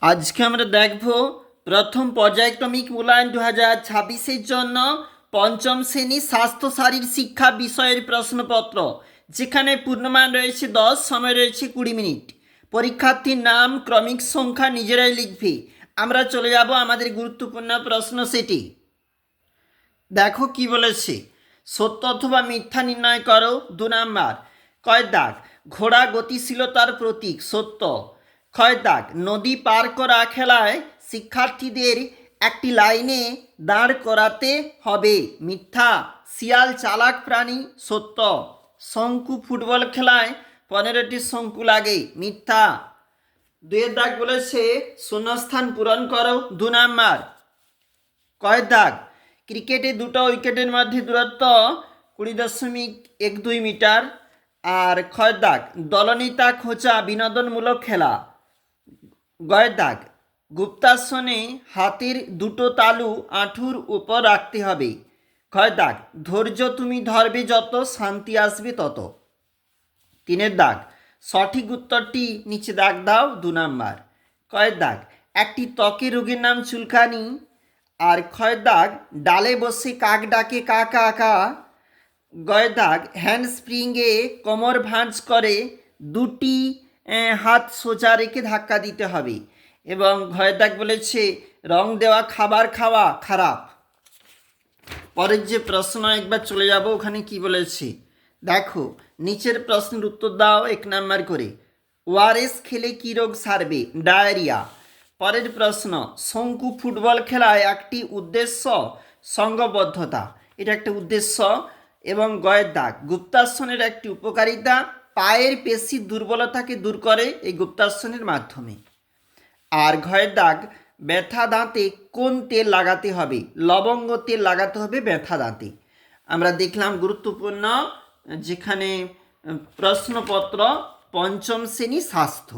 আজকে আমরা দেখব প্রথম পর্যায়ক্রমিক মূল্যায়ন 2026-এর জন্য পঞ্চম শ্রেণী স্বাস্থ্য শারীর শিক্ষা বিষয়ের প্রশ্নপত্র, যেখানে পূর্ণমান রয়েছে 10, সময় রয়েছে 20 মিনিট। পরীক্ষার্থীর নাম, ক্রমিক সংখ্যা নিজেরাই লিখবে। আমরা চলে যাব আমাদের গুরুত্বপূর্ণ প্রশ্ন সেটি। দেখো কি বলেছে, সত্য অথবা মিথ্যা নির্ণয় করো। 2 নাম্বার। কয় দাগ, ঘোড়া গতিশীলতার প্রতীক, সত্য। ক্ষয় দাগ, নদী পার করা খেলায় শিক্ষার্থীদের একটি লাইনে দাঁড় করাতে হবে, মিথ্যা। শিয়াল চালাক প্রাণী, সত্য। শঙ্কু ফুটবল খেলায় 15টি শঙ্কু লাগে, মিথ্যা। 2 দাগ বলেছে শূন্যস্থান পূরণ করো। 2 নাম্বার। কয় দাগ, ক্রিকেটে 2টো উইকেটের মধ্যে দূরত্ব 20.12 মিটার। আর ক্ষয় দাগ, দলনেতা খোঁচা বিনোদনমূলক খেলা। গয় দাগ, গুপ্তাসনে হাতের 2টো তালু আঁঠুর উপর রাখতে হবে। ক্ষয় দাগ, ধৈর্য তুমি ধরবে যত, শান্তি আসবে তত। 3 দাগ, সঠিক উত্তরটি নিচে দাগ দাও। 2 নাম্বার। কয় দাগ, একটি ত্বকের রোগের নাম চুলকানি। আর ক্ষয় দাগ, ডালে বসে কাক ডাকে কা কা কা। গয় দাগ, হ্যান্ড স্প্রিংয়ে কোমর ভাঁজ করে 2টি হাত সোজা রেখে ধাক্কা দিতে হবে। এবং ঘয় দাগ বলেছে রং দেওয়া খাবার খাওয়া খারাপ। পরের যে প্রশ্ন একবার চলে যাব, ওখানে কি বলেছে দেখো। নিচের প্রশ্নের উত্তর দাও 1 নাম্বার করে। ওআরএস খেলে কী রোগ সারবে? ডায়রিয়া। পরের প্রশ্ন, শঙ্কু ফুটবল খেলায় একটি উদ্দেশ্য সঙ্গবদ্ধতা, এটা একটা উদ্দেশ্য। এবং গয়ের দাগ, গুপ্তাসনের একটি উপকারিতা, পায়ের পেশির দুর্বলতাকে দূর করে এই গুপ্তাসনের মাধ্যমে। আর ঘয়ের দাগ, ব্যথা দাঁতে কোন তেল লাগাতে হবে? লবঙ্গ তেল লাগাতে হবে ব্যথা দাঁতে। আমরা দেখলাম গুরুত্বপূর্ণ যেখানে প্রশ্নপত্র পঞ্চম শ্রেণী স্বাস্থ্য।